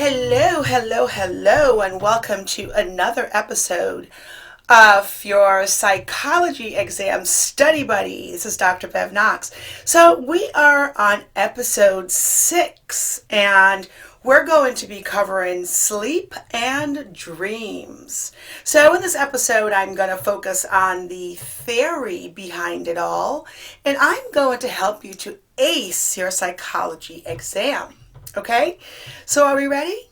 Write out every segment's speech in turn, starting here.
Hello, hello, hello, and welcome to another episode of your psychology exam study buddy. This is Dr. Bev Knox. So we are on episode 6, and we're going to be covering sleep and dreams. So in this episode, I'm going to focus on the theory behind it all, and I'm going to help you to ace your psychology exam. Okay, so are we ready?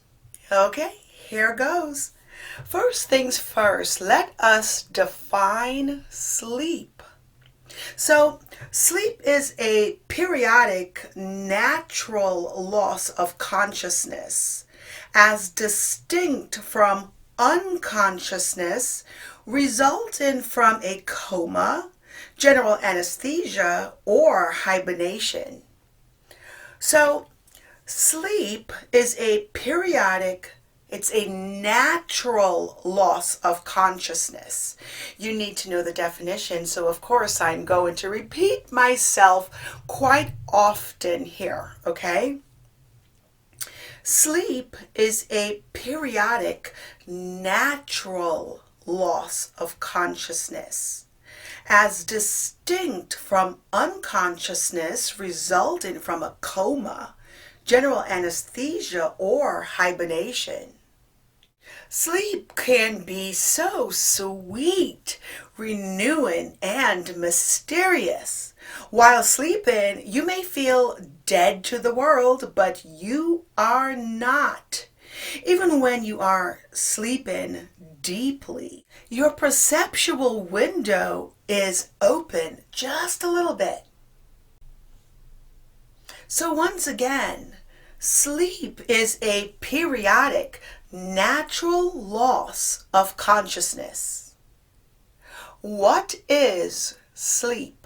Okay, here goes. First things first, let us define sleep. So, sleep is a periodic natural loss of consciousness as distinct from unconsciousness resulting from a coma, general anesthesia, or hibernation. So, sleep is a periodic, it's a natural loss of consciousness. You need to know the definition, so of course I'm going to repeat myself quite often here, okay? Sleep is a periodic, natural loss of consciousness, as distinct from unconsciousness resulting from a coma, general anesthesia, or hibernation. Sleep can be so sweet, renewing, and mysterious. While sleeping, you may feel dead to the world, but you are not. Even when you are sleeping deeply, your perceptual window is open just a little bit. So once again, sleep is a periodic, natural loss of consciousness. What is sleep?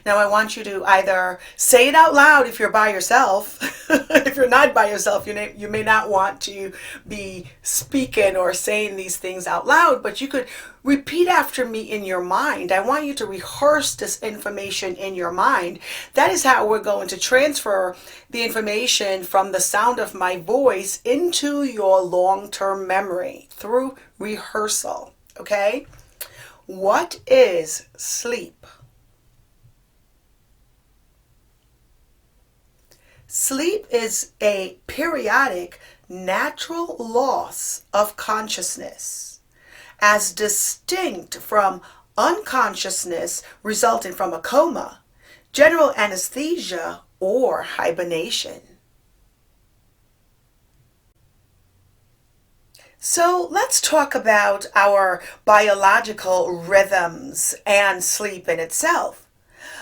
Now I want you to either say it out loud if you're by yourself. If you're not by yourself, you may not want to be speaking or saying these things out loud, but you could repeat after me in your mind. I want you to rehearse this information in your mind. That is how we're going to transfer the information from the sound of my voice into your long-term memory through rehearsal, okay? What is sleep? Sleep is a periodic, natural loss of consciousness, as distinct from unconsciousness resulting from a coma, general anesthesia, or hibernation. So let's talk about our biological rhythms and sleep in itself.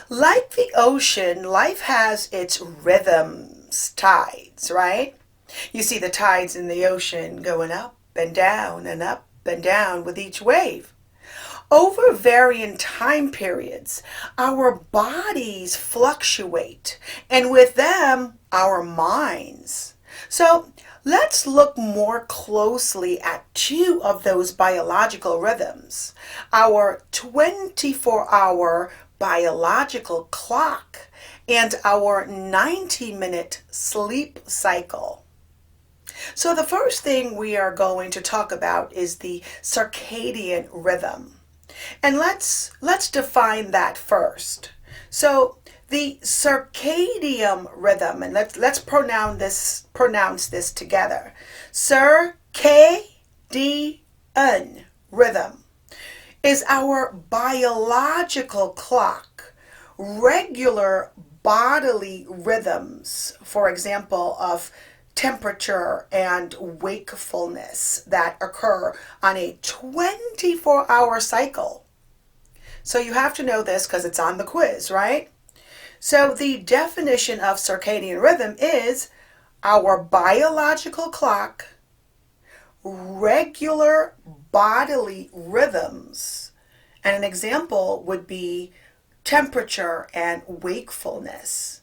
Like the ocean, life has its rhythms, tides, right? You see the tides in the ocean going up and down and up and down with each wave. Over varying time periods, our bodies fluctuate, and with them, our minds. So let's look more closely at two of those biological rhythms. Our 24-hour biological clock and our 90-minute sleep cycle. So the first thing we are going to talk about is the circadian rhythm. And let's define that first. So the circadian rhythm, and let's pronounce this together. Circadian rhythm is our biological clock, regular bodily rhythms, for example, of temperature and wakefulness that occur on a 24-hour cycle. So you have to know this because it's on the quiz, right? So the definition of circadian rhythm is our biological clock, regular bodily rhythms, and an example would be temperature and wakefulness.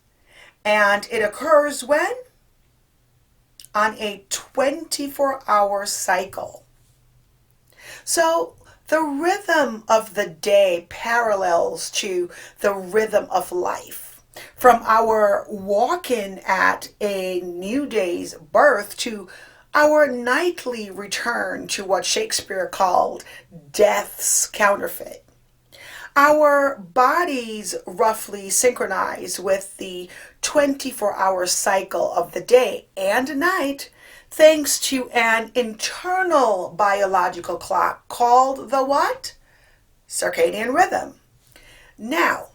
And it occurs when? On a 24-hour cycle. So the rhythm of the day parallels to the rhythm of life. From our walk-in at a new day's birth to our nightly return to what Shakespeare called death's counterfeit. Our bodies roughly synchronize with the 24-hour cycle of the day and night thanks to an internal biological clock called the what? Circadian rhythm. Now,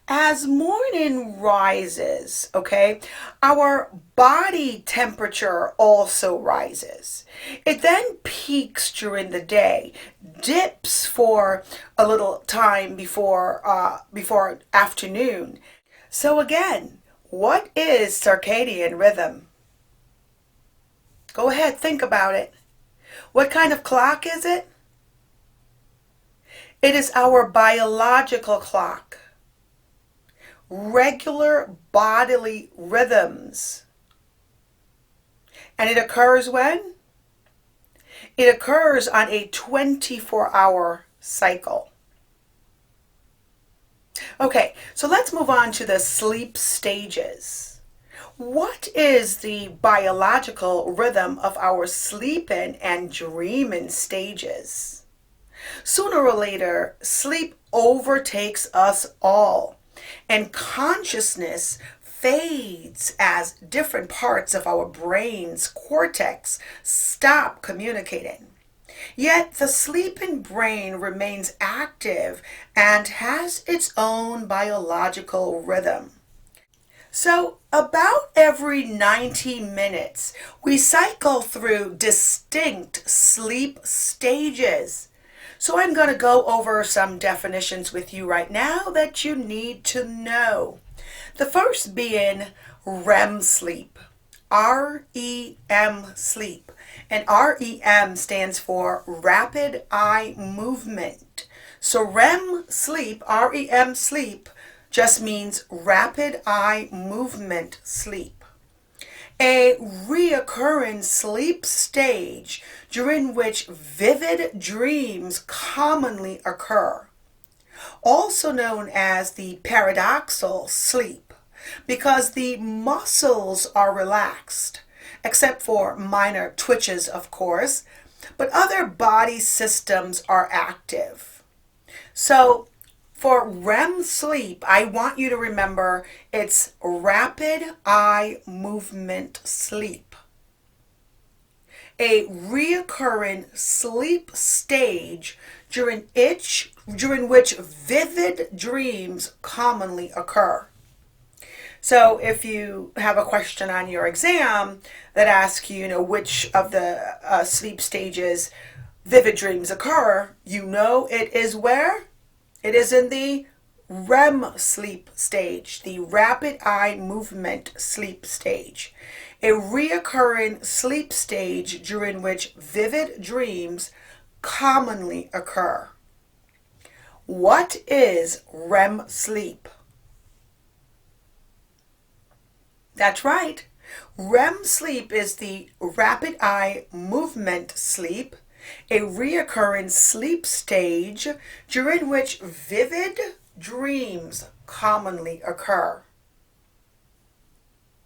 as morning rises, okay, our body temperature also rises. It then peaks during the day, dips for a little time before afternoon. So again, what is circadian rhythm? Go ahead, think about it. What kind of clock is it? It is our biological clock. Regular bodily rhythms. And it occurs when? It occurs on a 24-hour cycle. Okay, so let's move on to the sleep stages. What is the biological rhythm of our sleeping and dreaming stages? Sooner or later, sleep overtakes us all. And consciousness fades as different parts of our brain's cortex stop communicating. Yet the sleeping brain remains active and has its own biological rhythm. So about every 90 minutes, we cycle through distinct sleep stages. So I'm going to go over some definitions with you right now that you need to know. The first being REM sleep, R-E-M sleep. And REM stands for rapid eye movement. So REM sleep, REM sleep, just means rapid eye movement sleep. A reoccurring sleep stage during which vivid dreams commonly occur, also known as the paradoxal sleep, because the muscles are relaxed, except for minor twitches, of course, but other body systems are active. So for REM sleep, I want you to remember it's rapid eye movement sleep. A reoccurring sleep stage during which vivid dreams commonly occur. So if you have a question on your exam that asks you, which of the sleep stages vivid dreams occur, it is where? It is in the REM sleep stage, the rapid eye movement sleep stage, a reoccurring sleep stage during which vivid dreams commonly occur. What is REM sleep? That's right. REM sleep is the rapid eye movement sleep, a reoccurring sleep stage during which vivid dreams commonly occur.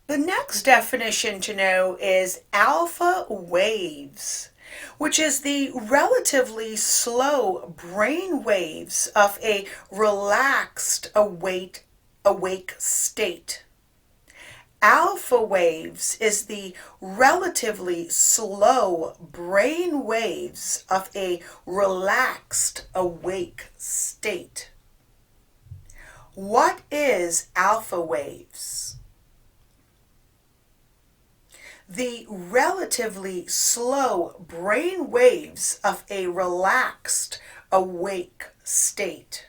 The next definition to know is alpha waves, which is the relatively slow brain waves of a relaxed awake state. Alpha waves is the relatively slow brain waves of a relaxed awake state. What is alpha waves? The relatively slow brain waves of a relaxed awake state.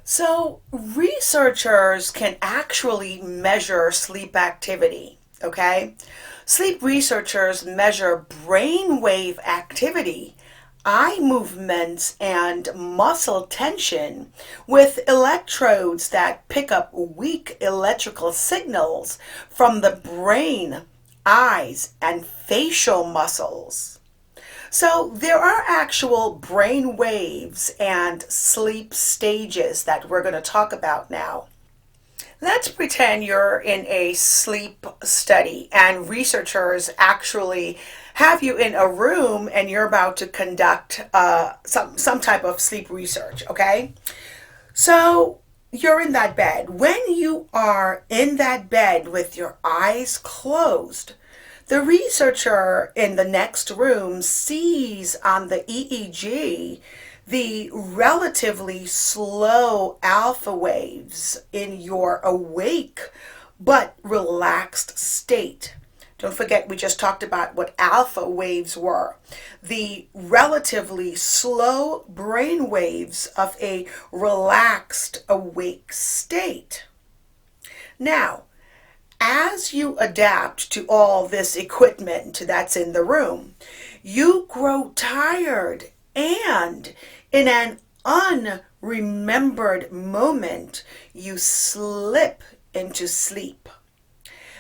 So researchers can actually measure sleep activity, okay? Sleep researchers measure brainwave activity, eye movements, and muscle tension with electrodes that pick up weak electrical signals from the brain, eyes, and facial muscles. So there are actual brain waves and sleep stages that we're going to talk about now. Let's pretend you're in a sleep study and researchers actually have you in a room and you're about to conduct some type of sleep research, okay? So you're in that bed. When you are in that bed with your eyes closed, the researcher in the next room sees on the EEG the relatively slow alpha waves in your awake but relaxed state. Don't forget, we just talked about what alpha waves were. The relatively slow brain waves of a relaxed awake state. Now, as you adapt to all this equipment that's in the room, you grow tired and in an unremembered moment, you slip into sleep.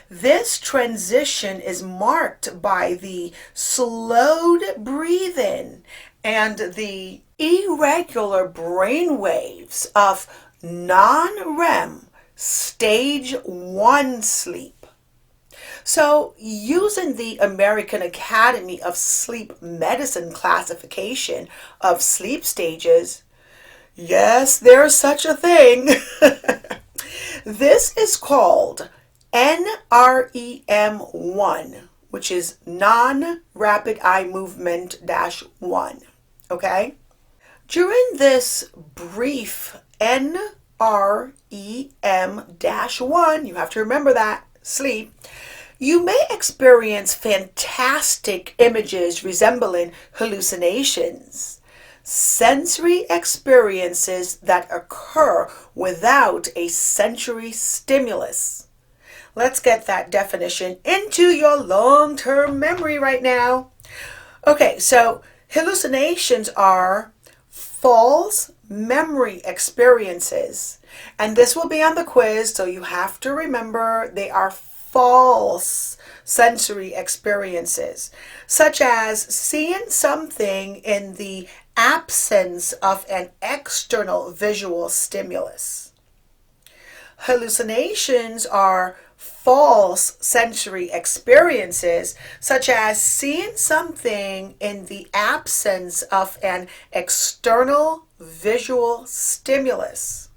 This transition is marked by the slowed breathing and the irregular brain waves of non-REM Stage One Sleep. So, using the American Academy of Sleep Medicine classification of sleep stages, yes, there's such a thing. This is called NREM1, which is non-rapid eye movement -1. Okay? During this brief NREM-1, you have to remember that, sleep, you may experience fantastic images resembling hallucinations, sensory experiences that occur without a sensory stimulus. Let's get that definition into your long-term memory right now. Okay, so hallucinations are false memory experiences. And this will be on the quiz, so you have to remember they are false sensory experiences, such as seeing something in the absence of an external visual stimulus. Hallucinations are false sensory experiences, such as seeing something in the absence of an external visual stimulus.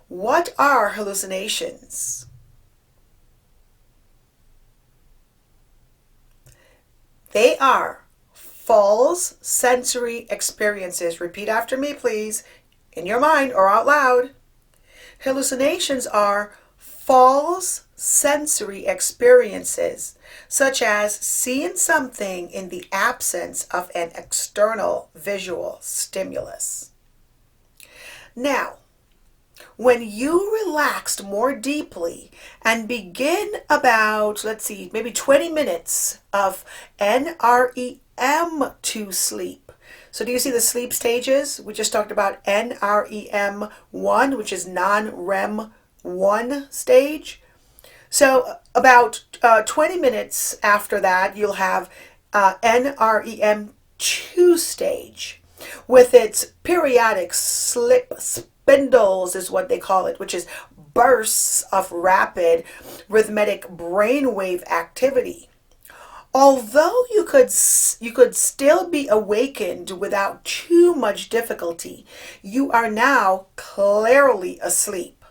What are hallucinations? They are false sensory experiences. Repeat after me, please, in your mind or out loud. Hallucinations are false sensory experiences, such as seeing something in the absence of an external visual stimulus. Now, when you relaxed more deeply and begin about, maybe 20 minutes of NREM2 sleep. So do you see the sleep stages? We just talked about NREM1, which is non-REM 1 stage. So about 20 minutes after that, you'll have NREM2 stage with its periodic slip spindles is what they call it, which is bursts of rapid rhythmic brainwave activity. Although you could still be awakened without too much difficulty, you are now clearly asleep.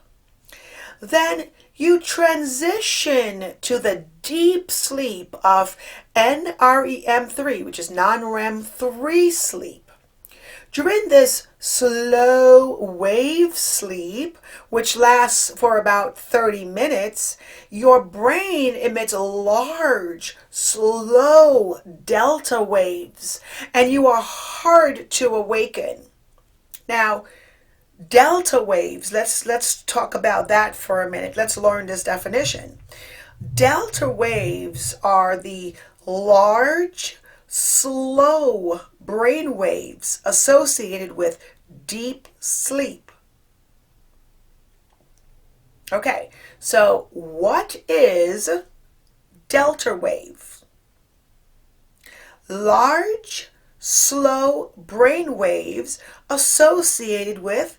Then you transition to the deep sleep of NREM3, which is non-REM 3 sleep. During this slow wave sleep, which lasts for about 30 minutes, your brain emits large, slow delta waves, and you are hard to awaken. Now, delta waves, let's talk about that for a minute. Let's learn this definition. Delta waves are the large, slow brain waves associated with deep sleep. Okay, so what is delta wave? large, slow brain waves associated with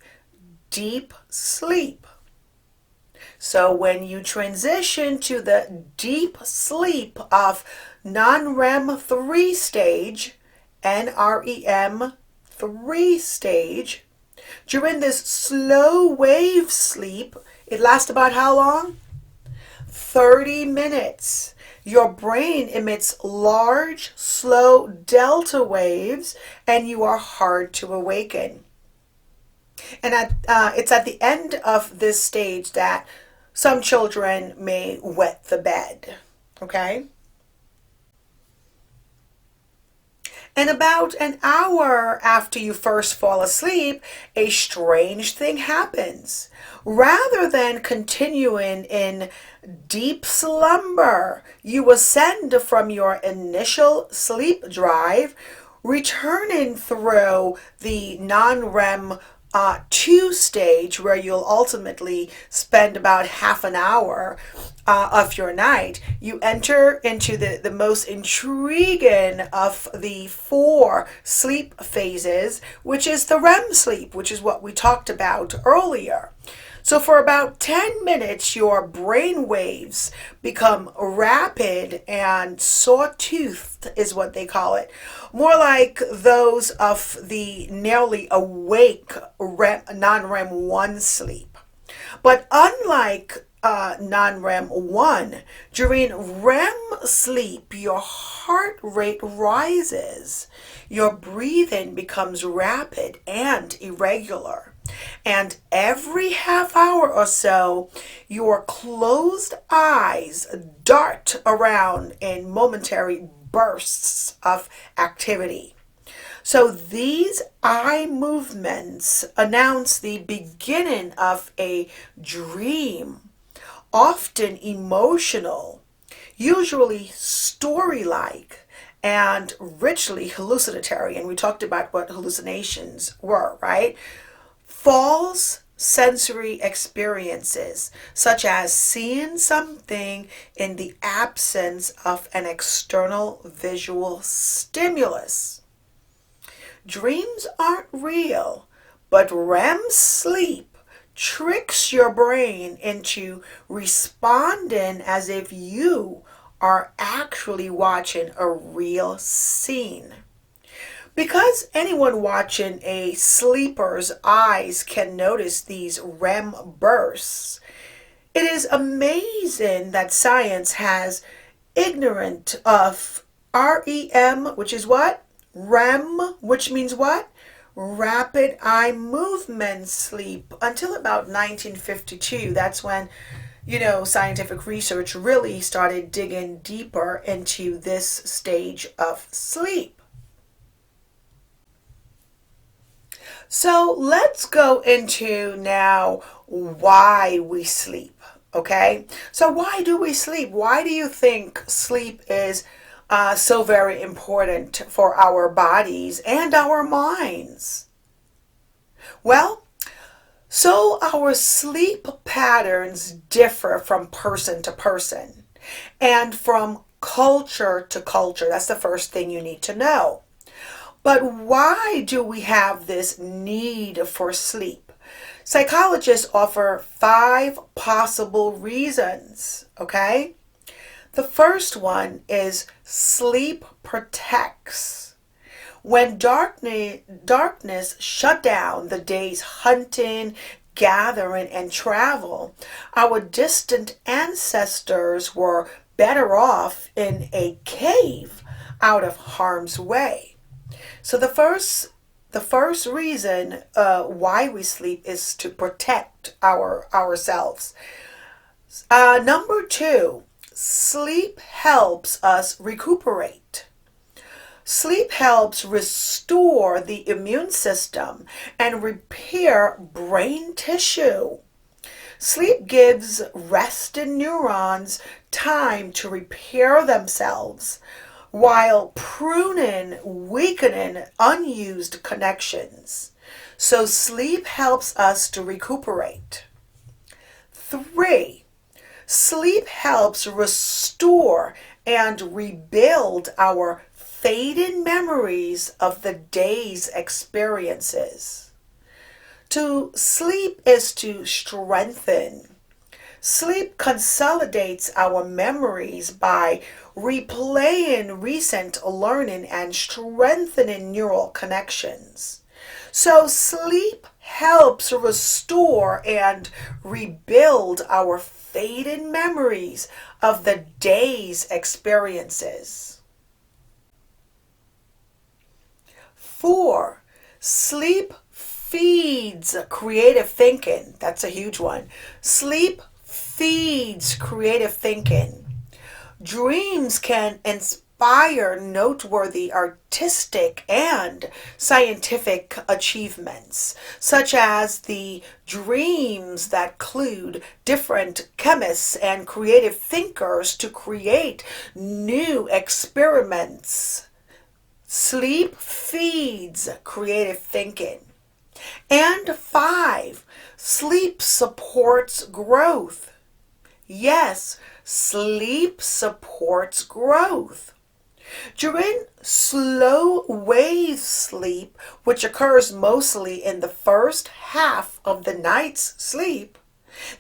deep sleep. So when you transition to the deep sleep of non-REM 3 stage, NREM 3 stage, during this slow wave sleep, it lasts about how long? 30 minutes. Your brain emits large, slow delta waves, and you are hard to awaken. And it's at the end of this stage that some children may wet the bed. Okay? And about an hour after you first fall asleep, a strange thing happens. Rather than continuing in deep slumber, you ascend from your initial sleep drive, returning through the non-REM 2 stage, where you'll ultimately spend about half an hour of your night. You enter into the most intriguing of the 4 sleep phases, which is the REM sleep, which is what we talked about earlier. So for about 10 minutes, your brain waves become rapid and sawtoothed, is what they call it. More like those of the nearly awake non-REM 1 sleep. But unlike non-REM 1, during REM sleep, your heart rate rises. Your breathing becomes rapid and irregular. And every half hour or so, your closed eyes dart around in momentary bursts of activity. So these eye movements announce the beginning of a dream, often emotional, usually story-like, and richly hallucinatory. And we talked about what hallucinations were, right? False sensory experiences, such as seeing something in the absence of an external visual stimulus. Dreams aren't real, but REM sleep tricks your brain into responding as if you are actually watching a real scene. Because anyone watching a sleeper's eyes can notice these REM bursts, it is amazing that science has ignorant of REM, which is what? REM, which means what? Rapid eye movement sleep, until about 1952. That's when, scientific research really started digging deeper into this stage of sleep. So let's go into now why we sleep, okay? So why do we sleep? Why do you think sleep is so very important for our bodies and our minds? Well, so our sleep patterns differ from person to person and from culture to culture. That's the first thing you need to know. But why do we have this need for sleep? Psychologists offer 5 possible reasons, okay? The first one is sleep protects. When darkness shut down the day's hunting, gathering, and travel, our distant ancestors were better off in a cave out of harm's way. So the first reason why we sleep is to protect ourselves. Number 2, sleep helps us recuperate. Sleep helps restore the immune system and repair brain tissue. Sleep gives rested neurons time to repair themselves, while pruning, weakening unused connections. So sleep helps us to recuperate. 3, sleep helps restore and rebuild our fading memories of the day's experiences. To sleep is to strengthen. Sleep consolidates our memories by replaying recent learning and strengthening neural connections. So sleep helps restore and rebuild our fading memories of the day's experiences. 4. Sleep feeds creative thinking. That's a huge one. Sleep feeds creative thinking. Dreams can inspire noteworthy artistic and scientific achievements, such as the dreams that clued different chemists and creative thinkers to create new experiments. Sleep feeds creative thinking. And 5, sleep supports growth. Yes, sleep supports growth. During slow wave sleep, which occurs mostly in the first half of the night's sleep,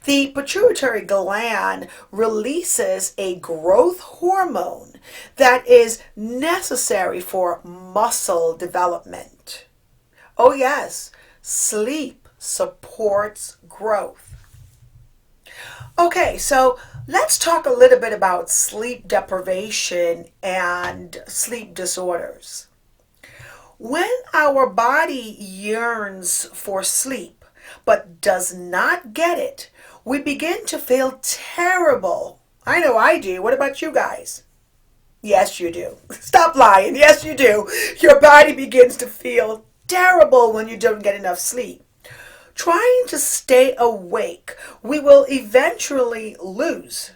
the pituitary gland releases a growth hormone that is necessary for muscle development. Oh yes, sleep supports growth. Okay, so let's talk a little bit about sleep deprivation and sleep disorders. When our body yearns for sleep but does not get it, we begin to feel terrible. I know I do. What about you guys? Yes, you do. Stop lying. Yes, you do. Your body begins to feel terrible when you don't get enough sleep. Trying to stay awake, we will eventually lose.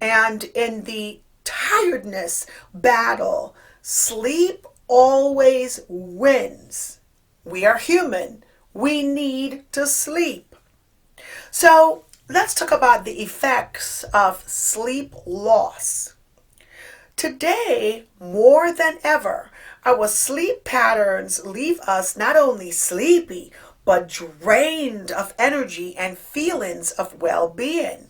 And in the tiredness battle, sleep always wins. We are human. We need to sleep. So let's talk about the effects of sleep loss. Today, more than ever, our sleep patterns leave us not only sleepy, but drained of energy and feelings of well-being.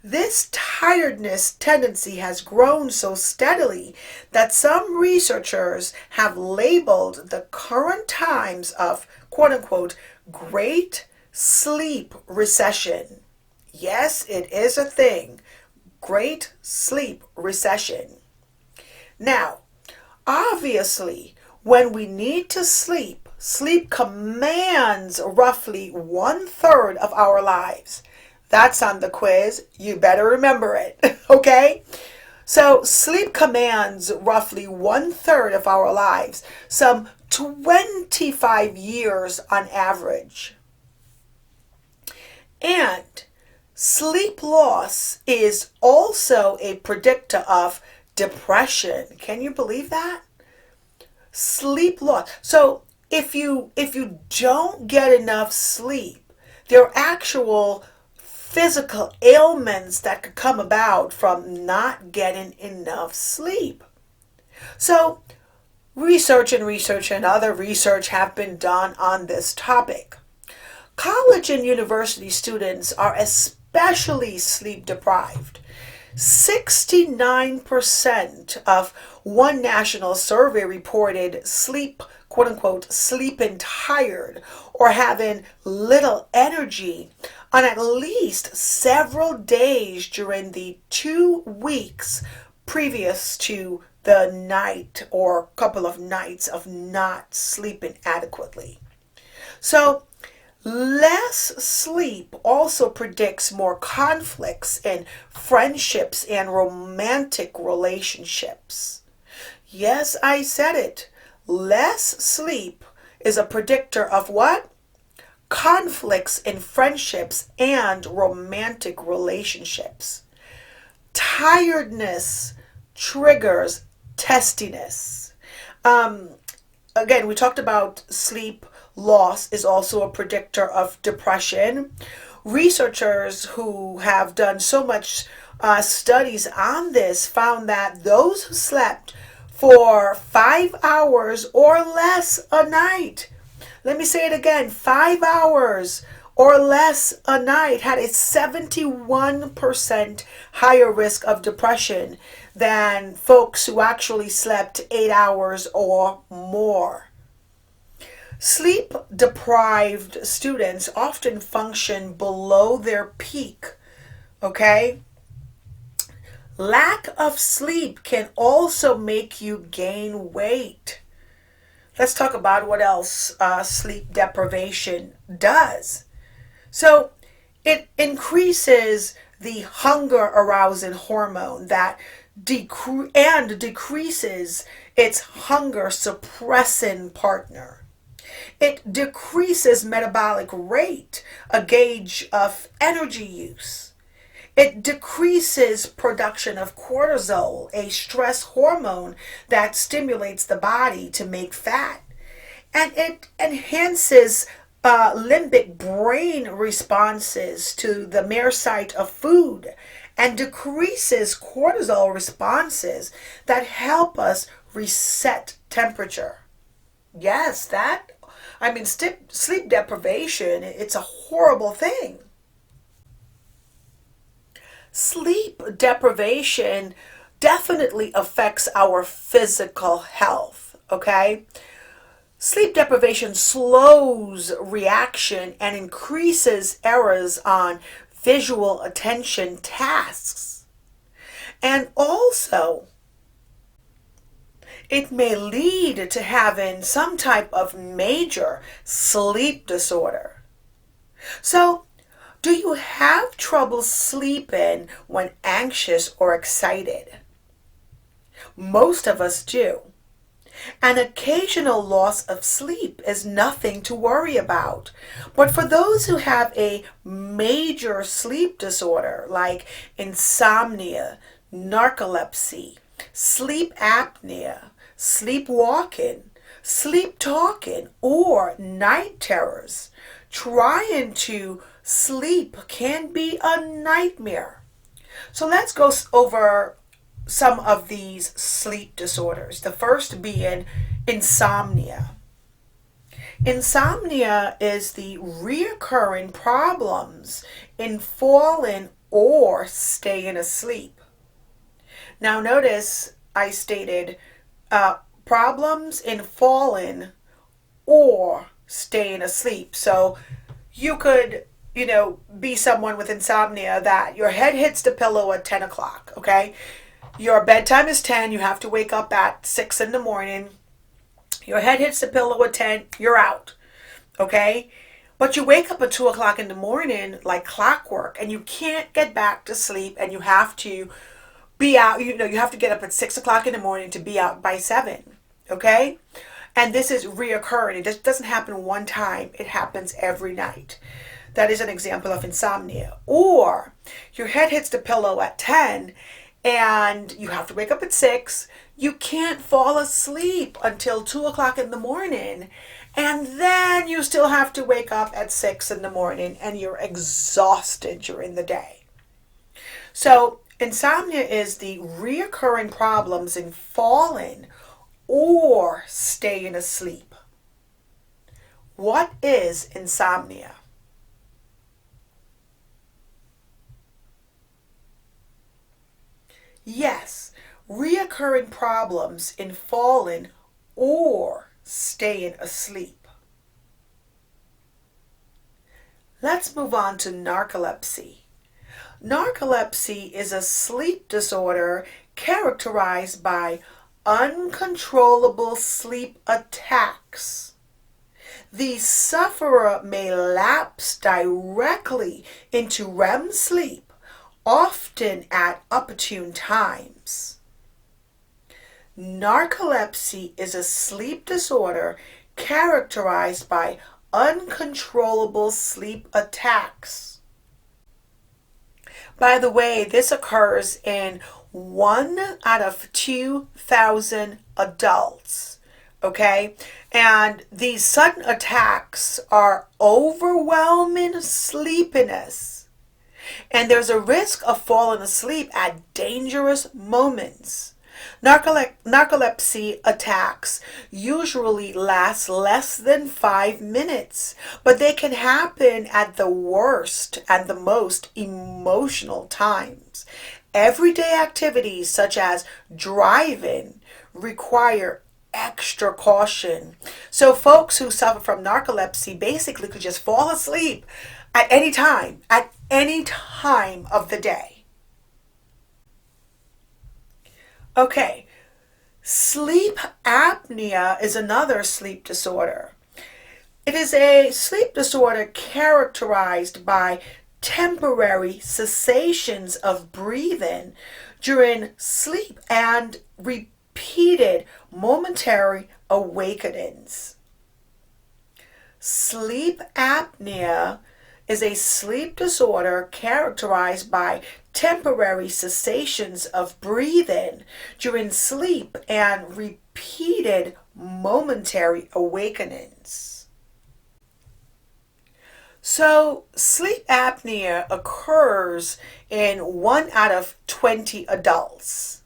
This tiredness tendency has grown so steadily that some researchers have labeled the current times of quote-unquote great sleep recession. Yes, it is a thing. Great sleep recession. Now, obviously, when we need to sleep, sleep commands roughly 1/3 of our lives. That's on the quiz. You better remember it, okay? So sleep commands roughly 1/3 of our lives, some 25 years on average. And sleep loss is also a predictor of depression. Can you believe that? Sleep loss. So if you don't get enough sleep, there are actual physical ailments that could come about from not getting enough sleep. So research and other research have been done on this topic. College and university students are especially sleep deprived. 69% of one national survey reported sleep, quote unquote, sleeping tired or having little energy on at least several days during the 2 weeks previous to the night or couple of nights of not sleeping adequately. So less sleep also predicts more conflicts in friendships and romantic relationships. Yes, I said it. Less sleep is a predictor of what? Conflicts in friendships and romantic relationships. Tiredness triggers testiness. Again, we talked about sleep loss is also a predictor of depression. Researchers who have done so much studies on this found that those who slept for 5 hours or less a night. Let me say it again, 5 hours or less a night had a 71% higher risk of depression than folks who actually slept 8 hours or more. Sleep deprived students often function below their peak, okay? Lack of sleep can also make you gain weight. Let's talk about what else sleep deprivation does. So it increases the hunger arousing hormone that decreases its hunger suppressing partner. It decreases metabolic rate, a gauge of energy use. It decreases production of cortisol, a stress hormone that stimulates the body to make fat. And it enhances limbic brain responses to the mere sight of food and decreases cortisol responses that help us reset temperature. Yes, sleep deprivation, it's a horrible thing. Sleep deprivation definitely affects our physical health, okay? Sleep deprivation slows reaction and increases errors on visual attention tasks. And also, it may lead to having some type of major sleep disorder. So, do you have trouble sleeping when anxious or excited? Most of us do. An occasional loss of sleep is nothing to worry about. But for those who have a major sleep disorder like insomnia, narcolepsy, sleep apnea, sleepwalking, sleep talking, or night terrors, trying to sleep can be a nightmare. So let's go over some of these sleep disorders. The first being insomnia. Insomnia is the recurring problems in falling or staying asleep. Now notice I stated problems in falling or staying asleep. So you could, be someone with insomnia that your head hits the pillow at 10 o'clock, okay? Your bedtime is 10, you have to wake up at 6 in the morning. Your head hits the pillow at 10, you're out, okay? But you wake up at 2 o'clock in the morning like clockwork and you can't get back to sleep and you have to be out, you have to get up at 6 o'clock in the morning to be out by 7, okay? And this is reoccurring. It just doesn't happen one time. It happens every night. That is an example of insomnia. Or your head hits the pillow at 10 and you have to wake up at 6. You can't fall asleep until 2 o'clock in the morning. And then you still have to wake up at 6 in the morning and you're exhausted during the day. So insomnia is the recurring problems in falling or staying asleep. What is insomnia? Yes, recurring problems in falling or staying asleep. Let's move on to narcolepsy. Narcolepsy is a sleep disorder characterized by uncontrollable sleep attacks. The sufferer may lapse directly into Rem sleep, often at opportune times. Narcolepsy is a sleep disorder characterized by uncontrollable sleep attacks. By the way, this occurs in 1 out of 2,000 adults, okay? And these sudden attacks are overwhelming sleepiness. And there's a risk of falling asleep at dangerous moments. Narcolepsy attacks usually last less than 5 minutes, but they can happen at the worst and the most emotional times. Everyday activities such as driving require extra caution. So folks who suffer from narcolepsy basically could just fall asleep at any time of the day. Okay, sleep apnea is another sleep disorder. It is a sleep disorder characterized by temporary cessations of breathing during sleep and repeated momentary awakenings. Sleep apnea is a sleep disorder characterized by temporary cessations of breathing during sleep and repeated momentary awakenings. So, sleep apnea occurs in 1 out of 20 adults.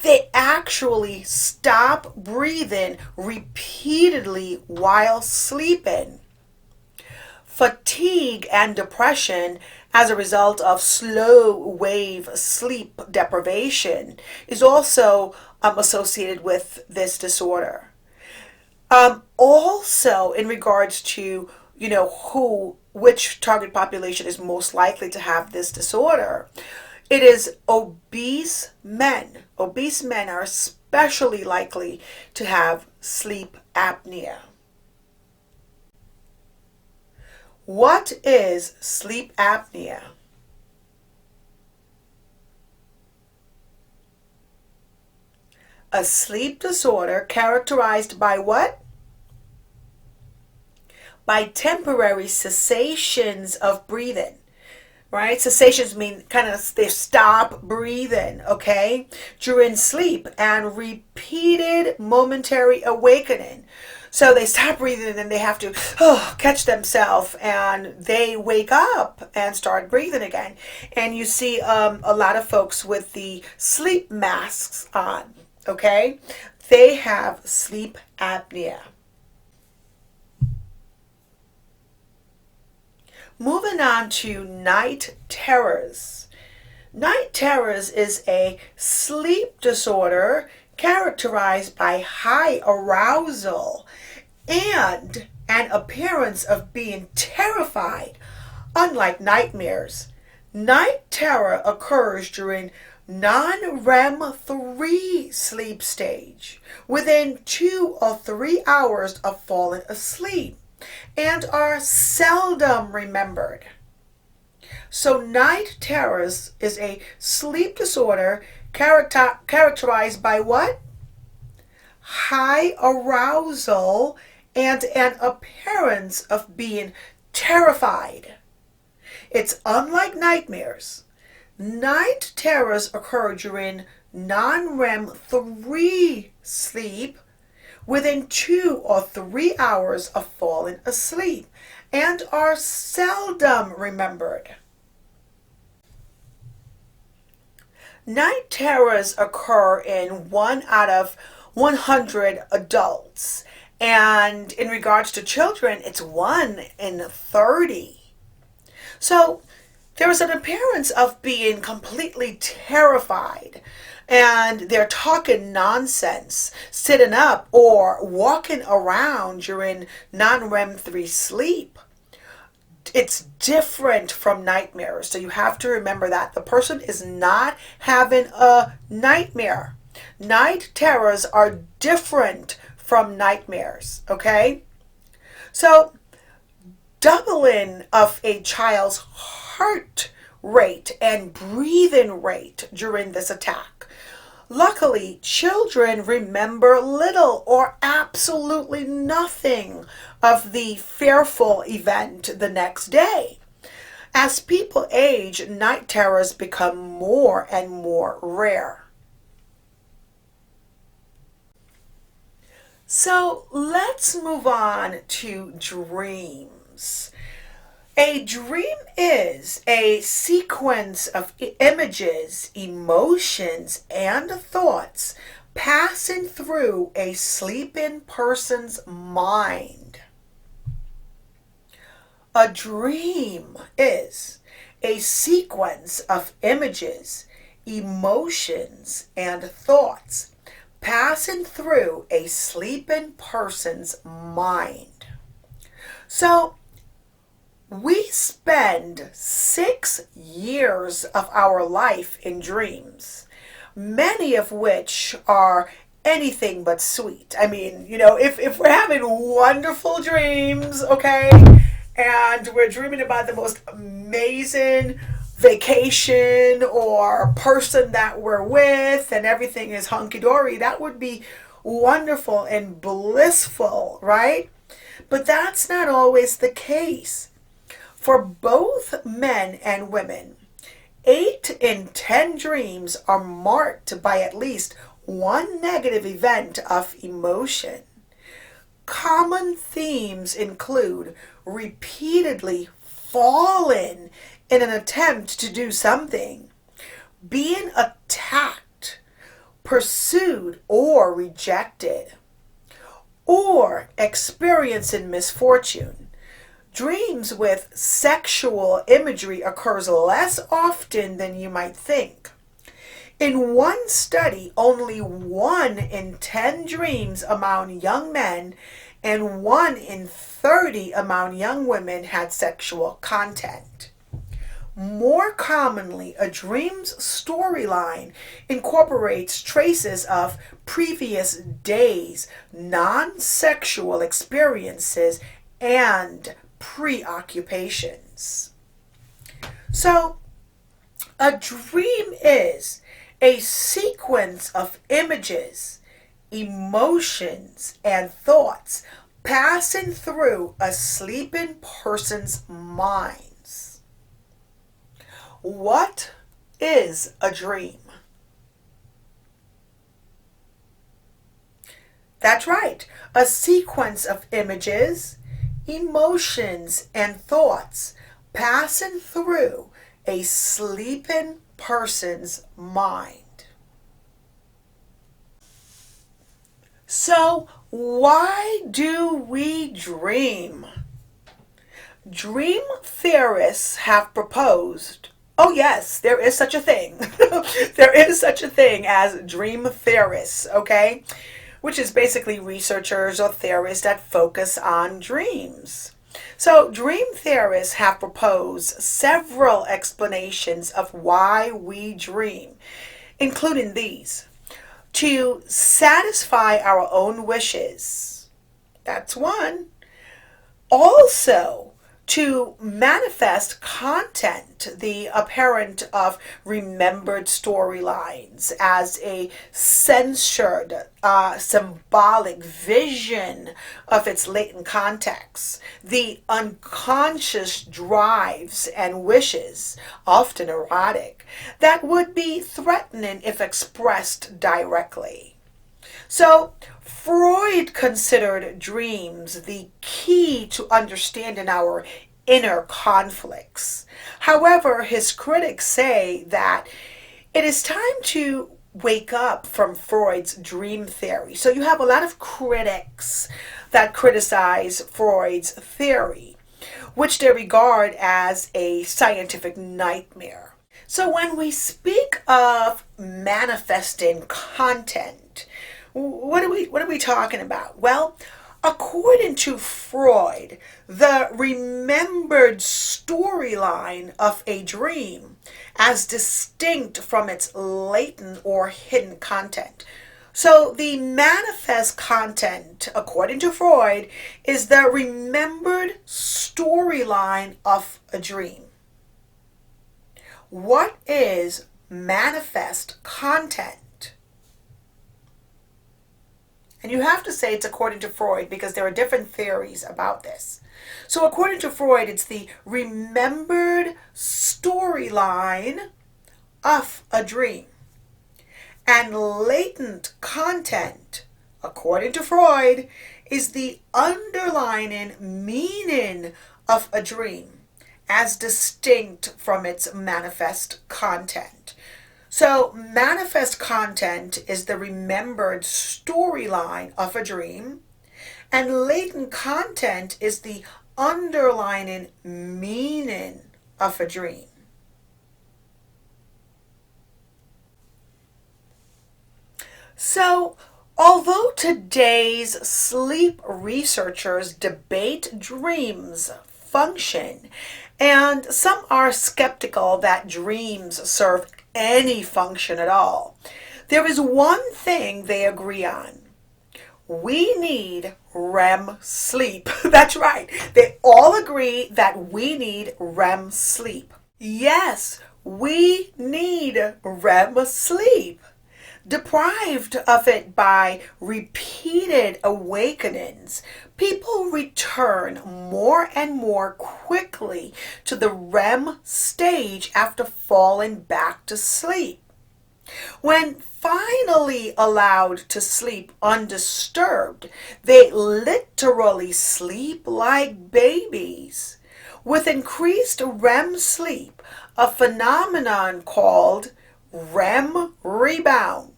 They actually stop breathing repeatedly while sleeping. Fatigue and depression as a result of slow wave sleep deprivation is also associated with this disorder. Also, in regards to, which target population is most likely to have this disorder, it is obese men. Obese men are especially likely to have sleep apnea. What is sleep apnea? A sleep disorder characterized by what? By temporary cessations of breathing, right? Cessations mean they stop breathing, okay, during sleep and repeated momentary awakening. So they stop breathing and they have to catch themselves and they wake up and start breathing again. And you see a lot of folks with the sleep masks on, okay? They have sleep apnea. Moving on to night terrors. Night terrors is a sleep disorder characterized by high arousal and an appearance of being terrified. Unlike nightmares, night terror occurs during non-REM 3 sleep stage, within 2 or 3 hours of falling asleep, and are seldom remembered. So night terrors is a sleep disorder characterized by what? High arousal and an appearance of being terrified. It's unlike nightmares. Night terrors occur during non-REM 3 sleep within 2 or 3 hours of falling asleep and are seldom remembered. Night terrors occur in 1 out of 100 adults, and in regards to children, it's 1 in 30. So there is an appearance of being completely terrified, and they're talking nonsense, sitting up or walking around during non-REM 3 sleep. It's different from nightmares, so you have to remember that. The person is not having a nightmare. Night terrors are different from nightmares, okay? So, doubling of a child's heart rate and breathing rate during this attack. Luckily, children remember little or absolutely nothing of the fearful event the next day. As people age, night terrors become more and more rare. So let's move on to dreams. A dream is a sequence of images, emotions, and thoughts passing through a sleeping person's mind. A dream is a sequence of images, emotions, and thoughts passing through a sleeping person's mind. So, we spend 6 years of our life in dreams, many of which are anything but sweet. I mean, if we're having wonderful dreams, okay, and we're dreaming about the most amazing vacation or person that we're with and everything is hunky-dory, that would be wonderful and blissful, right? But that's not always the case. For both men and women, 8 in 10 dreams are marked by at least one negative event of emotion. Common themes include repeatedly falling in an attempt to do something, being attacked, pursued, or rejected, or experiencing misfortune. Dreams with sexual imagery occurs less often than you might think. In one study, only 1 in 10 dreams among young men and 1 in 30 among young women had sexual content. More commonly, a dream's storyline incorporates traces of previous days, non-sexual experiences, and preoccupations. So, a dream is a sequence of images, emotions, and thoughts passing through a sleeping person's minds. What is a dream? That's right, a sequence of images, emotions, and thoughts passing through a sleeping person's mind. So, why do we dream? Dream theorists have proposed, oh yes, there is such a thing. There is such a thing as dream theorists, okay? Which is basically researchers or theorists that focus on dreams. So, dream theorists have proposed several explanations of why we dream, including these. To satisfy our own wishes. That's one. Also, to manifest content, the apparent of remembered storylines as a censored, symbolic vision of its latent context, the unconscious drives and wishes, often erotic, that would be threatening if expressed directly. So, Freud considered dreams the key to understanding our inner conflicts. However, his critics say that it is time to wake up from Freud's dream theory. So you have a lot of critics that criticize Freud's theory, which they regard as a scientific nightmare. So when we speak of manifesting content, what are we talking about? Well, according to Freud, the remembered storyline of a dream as distinct from its latent or hidden content. So the manifest content, according to Freud, is the remembered storyline of a dream. What is manifest content? And you have to say it's according to Freud because there are different theories about this. So according to Freud, it's the remembered storyline of a dream. And latent content, according to Freud, is the underlying meaning of a dream as distinct from its manifest content. So, manifest content is the remembered storyline of a dream, and latent content is the underlying meaning of a dream. So, although today's sleep researchers debate dreams' function, and some are skeptical that dreams serve any function at all, there is one thing they agree on. We need REM sleep. That's right. They all agree that we need REM sleep. Yes, we need REM sleep. Deprived of it by repeated awakenings, people return more and more quickly to the REM stage after falling back to sleep. When finally allowed to sleep undisturbed, they literally sleep like babies. With increased REM sleep, a phenomenon called Rem Rebound.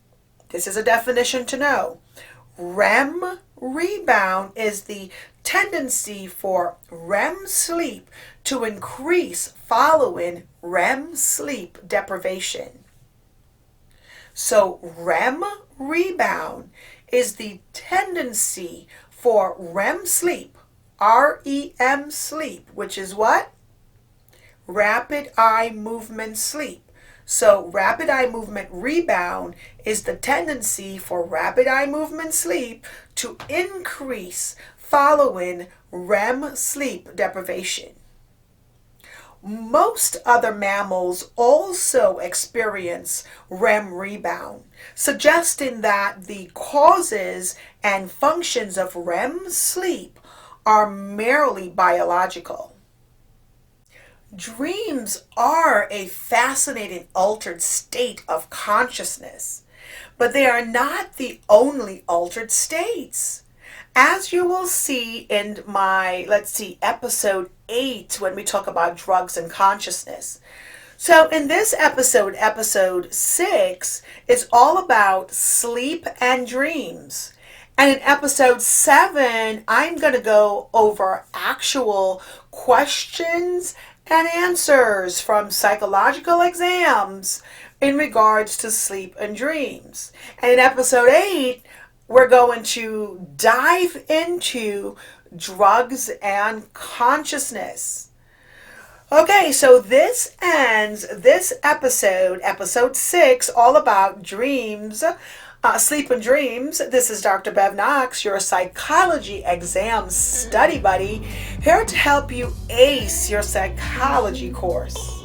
This is a definition to know. Rem Rebound is the tendency for REM sleep to increase following REM sleep deprivation. So Rem Rebound is the tendency for REM sleep, REM sleep, which is what? Rapid eye movement sleep. So rapid eye movement rebound is the tendency for rapid eye movement sleep to increase following REM sleep deprivation. Most other mammals also experience REM rebound, suggesting that the causes and functions of REM sleep are merely biological. Dreams are a fascinating altered state of consciousness, but they are not the only altered states. As you will see in my, episode 8, when we talk about drugs and consciousness. So in this episode, episode 6, is all about sleep and dreams. And in episode 7, I'm going to go over actual questions and answers from psychological exams in regards to sleep and dreams. And in episode 8, we're going to dive into drugs and consciousness. Okay, so this ends this episode, episode 6, all about dreams, sleep and dreams. This is Dr. Bev Knox, your psychology exam study buddy, here to help you ace your psychology course.